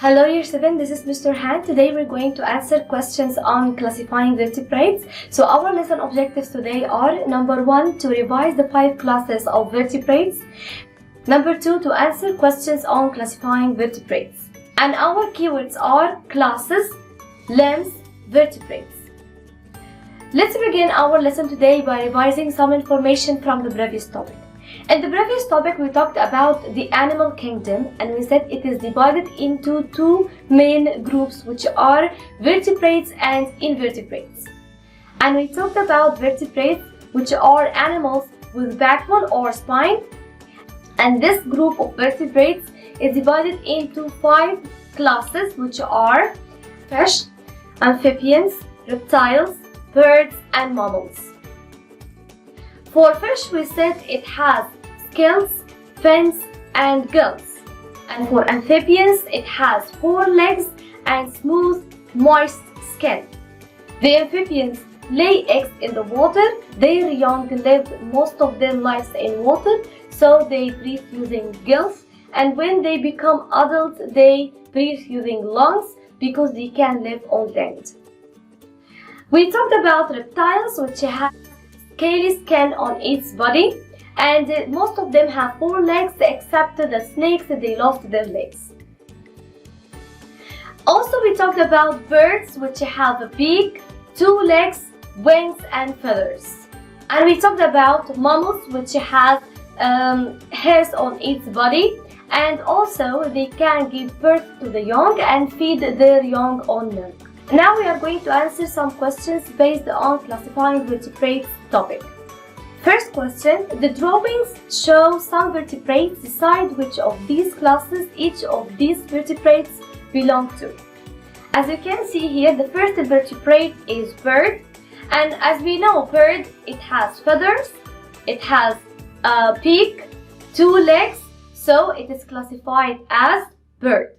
Hello Year 7, this is Mr. Han. Today we're going to answer questions on classifying vertebrates. So our lesson objectives today are: number 1, to revise the 5 classes of vertebrates. Number 2, to answer questions on classifying vertebrates. And our keywords are classes, limbs, vertebrates. Let's begin our lesson today by revising some information from the previous topic. In the previous topic, we talked about the animal kingdom, and we said it is divided into 2 main groups, which are vertebrates and invertebrates. And we talked about vertebrates, which are animals with backbone or spine. And this group of vertebrates is divided into 5 classes, which are fish, amphibians, reptiles, birds, and mammals. For fish, we said it has scales, fins, and gills. And for amphibians, it has 4 legs and smooth, moist skin. The amphibians lay eggs in the water. Their young live most of their lives in water, so they breathe using gills. And when they become adults, they breathe using lungs because they can live on land. We talked about reptiles, which have scaly skin on its body, and most of them have 4 legs, except the snakes, they lost their legs. Also, we talked about birds, which have a beak, 2 legs, wings, and feathers. And we talked about mammals, which have hairs on its body, and also they can give birth to the young and feed their young on milk. Now we are going to answer some questions based on classifying vertebrates topic. First question: the drawings show some vertebrates. Decide which of these classes each of these vertebrates belong to. As you can see here, the first vertebrate is bird, and as we know, bird, it has feathers, it has a beak, 2 legs, so it is classified as bird.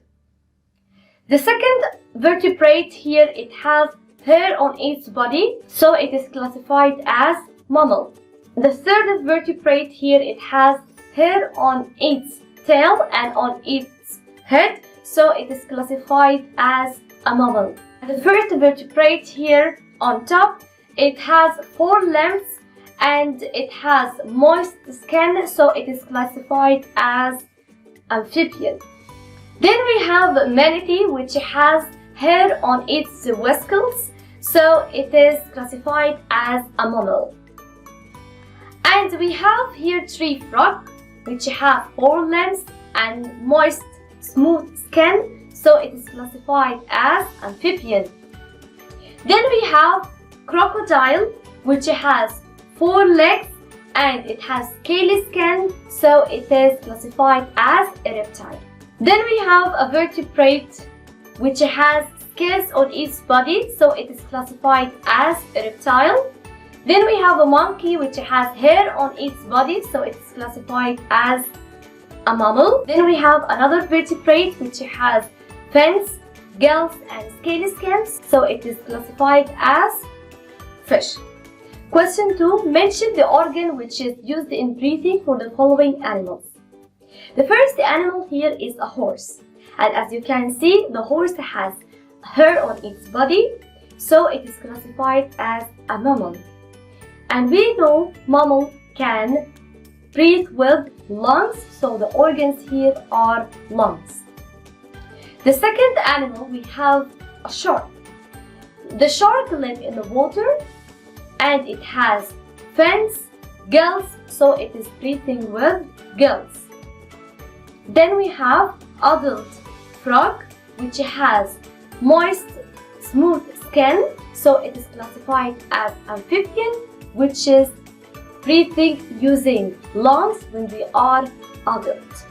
The second vertebrate here, it has hair on its body, so it is classified as mammal. The third vertebrate here, it has hair on its tail and on its head, so it is classified as a mammal. The first vertebrate here on top, it has 4 limbs and it has moist skin, so it is classified as amphibian. Then we have manatee, which has hair on its whiskers, so it is classified as a mammal. And we have here tree frog, which have 4 limbs and moist, smooth skin, so it is classified as amphibian. Then we have crocodile, which has 4 legs and it has scaly skin, so it is classified as a reptile. Then we have a vertebrate which has scales on its body, so it is classified as a reptile. Then we have a monkey which has hair on its body, so it is classified as a mammal. Then we have another vertebrate which has fins, gills, and scaly skins, so it is classified as fish. Question 2. Mention the organ which is used in breathing for the following animals. The first animal here is a horse, and as you can see, the horse has hair on its body, so it is classified as a mammal. And we know mammal can breathe with lungs, so the organs here are lungs. The second animal, we have a shark. The shark lives in the water and it has fins, gills, so it is breathing with gills. Then we have adult frog, which has moist, smooth skin, so it is classified as amphibian, which is breathing using lungs when they are adult.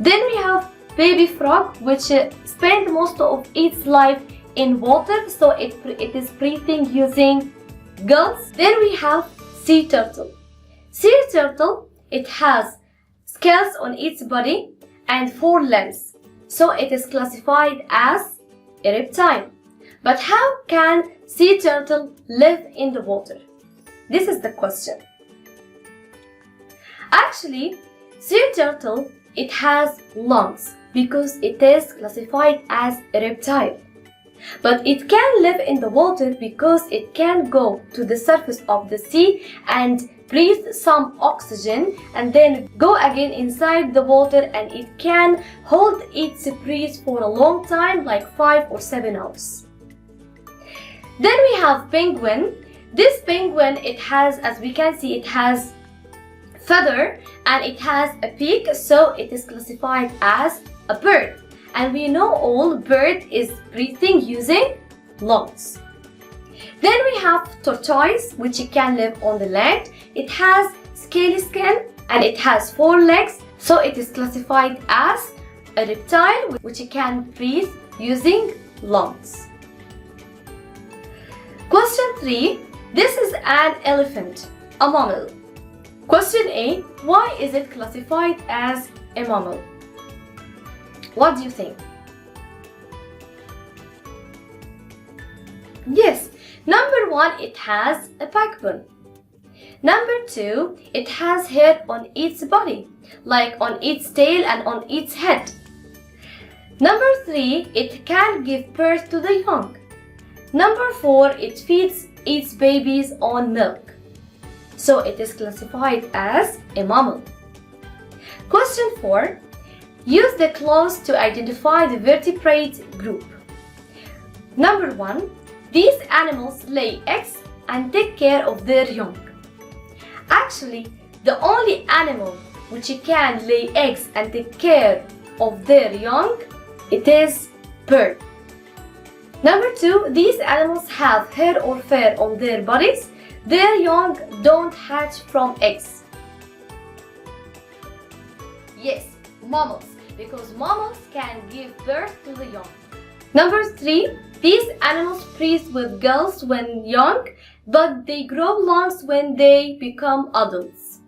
Then we have baby frog, which spends most of its life in water, so it is breathing using gills. Then we have sea turtle. Sea turtle, it has scales on its body and 4 limbs, so it is classified as a reptile. But how can sea turtle live in the water? This is the question. Actually, sea turtle, it has lungs. because it is classified as a reptile. But it can live in the water because it can go to the surface of the sea and breathe some oxygen and then go again inside the water, and it can hold its breath for a long time, like 5 or 7 hours. Then we have penguin. This penguin, it has, as we can see, it has feather and it has a beak, so it is classified as a bird. And we know all bird is breathing using lungs. Then we have tortoise, which can live on the land. It has scaly skin and it has 4 legs, so it is classified as a reptile which can breathe using lungs. Question 3. This is an elephant, a mammal. Question A. Why is it classified as a mammal? What do you think? Yes, number 1, it has a backbone. Number 2, it has hair on its body, like on its tail and on its head. Number 3, it can give birth to the young. Number 4, it feeds its babies on milk. So it is classified as a mammal. Question 4. Use the clause to identify the vertebrate group. Number 1. These animals lay eggs and take care of their young. Actually, the only animal which can lay eggs and take care of their young, it is bird. Number 2. These animals have hair or fur on their bodies. Their young don't hatch from eggs. Yes, mammals, because mammals can give birth to the young. Number 3. These animals breathe with gills when young, but they grow lungs when they become adults.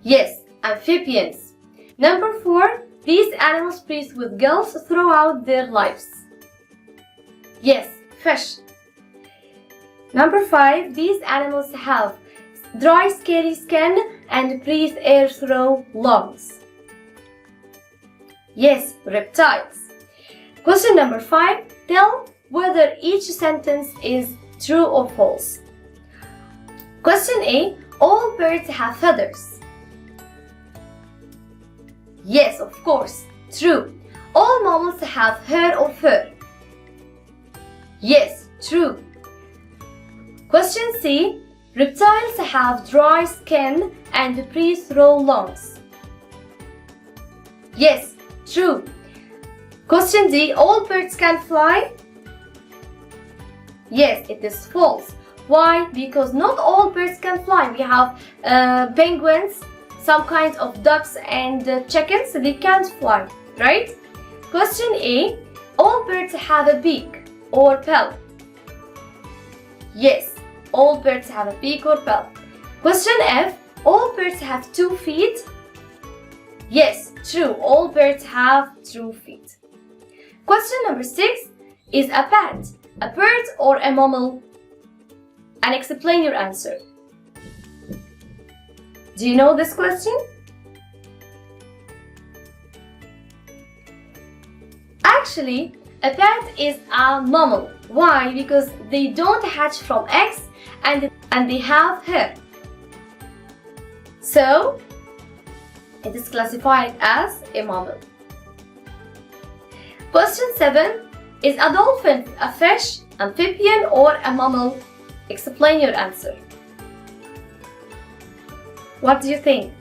Yes, amphibians. Number 4. These animals breathe with gills throughout their lives. Yes, fish. Number 5. These animals have dry, scaly skin and breathe air through lungs. Yes, reptiles. Question number 5. Tell whether each sentence is true or false. Question A. All birds have feathers. Yes, of course, true. All mammals have hair or fur. Yes, true. Question C. Reptiles have dry skin and breathe through lungs. Yes, true. Question D. All birds can fly. Yes, it is false. Why? Because not all birds can fly. We have penguins, some kinds of ducks and chickens, they can't fly, right? Question A. All birds have a beak or bill. Yes, all birds have a beak or bill. Question F. All birds have 2 feet. Yes, true. All birds have 2 feet. Question number 6. Is a bat a bird or a mammal? And explain your answer. Do you know this question? Actually, a bat is a mammal. Why? Because they don't hatch from eggs and they have hair. So, it is classified as a mammal. Question 7. Is a dolphin a fish, amphibian or a mammal? Explain your answer. What do you think?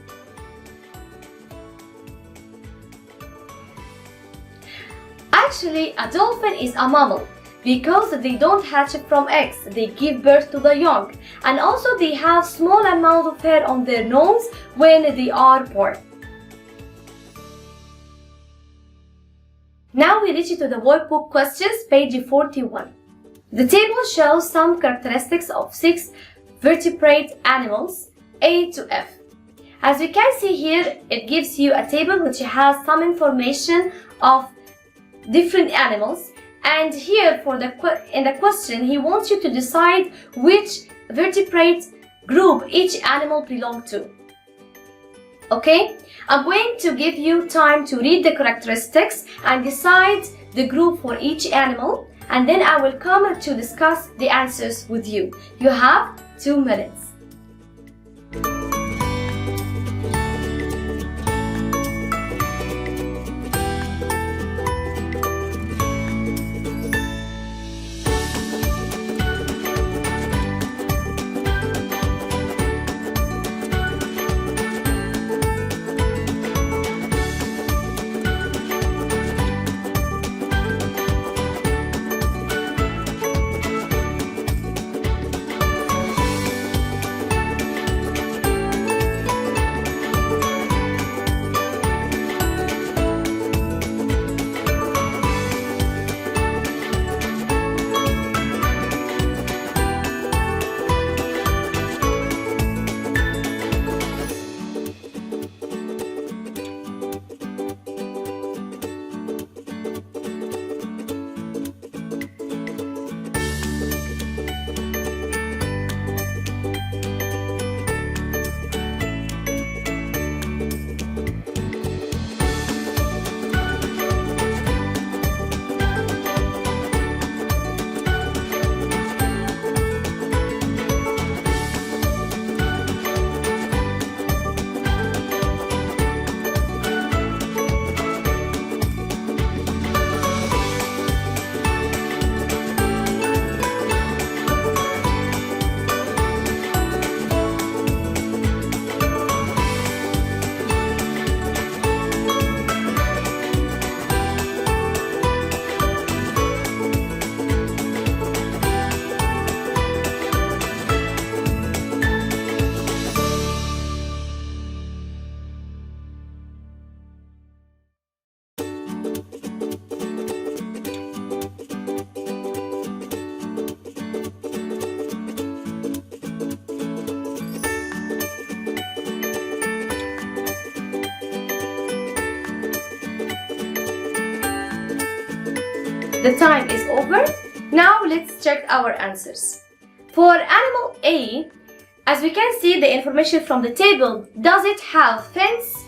Actually, a dolphin is a mammal because they don't hatch from eggs. They give birth to the young, and also they have small amount of hair on their nose when they are born. Now we reach to the workbook questions, page 41. The table shows some characteristics of 6 vertebrate animals, A to F. As we can see here, it gives you a table which has some information of different animals, and here in the question he wants you to decide which vertebrate group each animal belongs to. Okay? I'm going to give you time to read the characteristics and decide the group for each animal, and then I will come to discuss the answers with you. You have 2 minutes. The time is over. Now let's check our answers. For animal A, as we can see the information from the table, does it have fins?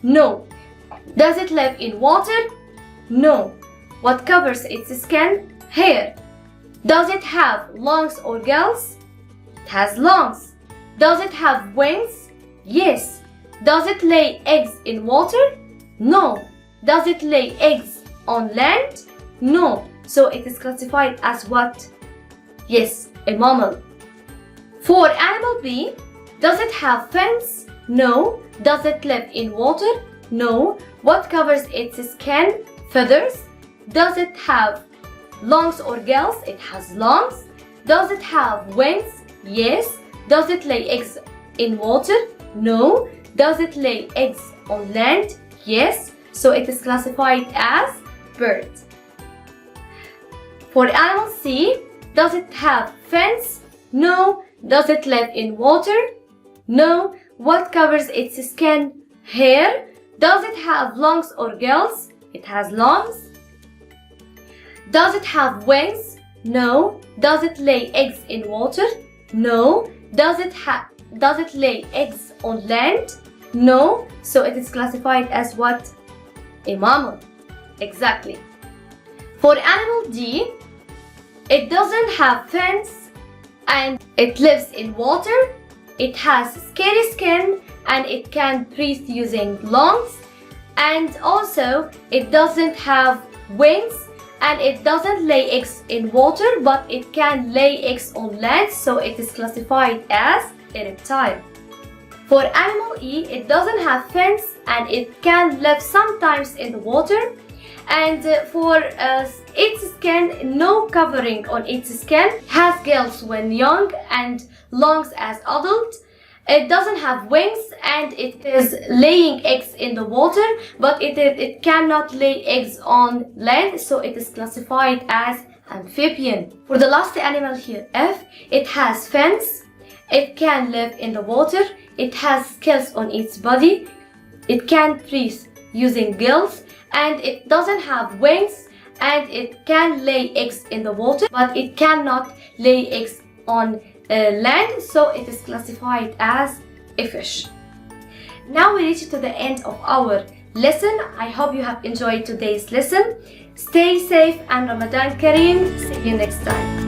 No. Does it live in water? No. What covers its skin? Hair. Does it have lungs or gills? It has lungs. Does it have wings? Yes. Does it lay eggs in water? No. Does it lay eggs on land? No. So it is classified as what? Yes, a mammal. For animal B, does it have fins? No. Does it live in water? No. What covers its skin? Feathers. Does it have lungs or gills? It has lungs. Does it have wings? Yes. Does it lay eggs in water? No. Does it lay eggs on land? Yes. So it is classified as bird. For animal C, does it have fins? No. Does it live in water? No. What covers its skin? Hair. Does it have lungs or gills? It has lungs. Does it have wings? No. Does it lay eggs in water? No. Does it lay eggs on land? No. So it is classified as what? A mammal. Exactly. For animal D, it doesn't have fins and it lives in water. It has scary skin and it can breathe using lungs, and also it doesn't have wings and it doesn't lay eggs in water, but it can lay eggs on land, so it is classified as a reptile. For animal E, it doesn't have fins and it can live sometimes in the water, and for its skin, no covering on its skin, has gills when young and lungs as adult. It doesn't have wings and it is laying eggs in the water, but it cannot lay eggs on land, so it is classified as amphibian. For the last animal here, F, it has fins, it can live in the water, it has scales on its body, it can breathe using gills, and it doesn't have wings, and it can lay eggs in the water, but it cannot lay eggs on land, so it is classified as a fish. Now we reach to the end of our lesson. I hope you have enjoyed today's lesson. Stay safe and Ramadan Kareem. See you next time.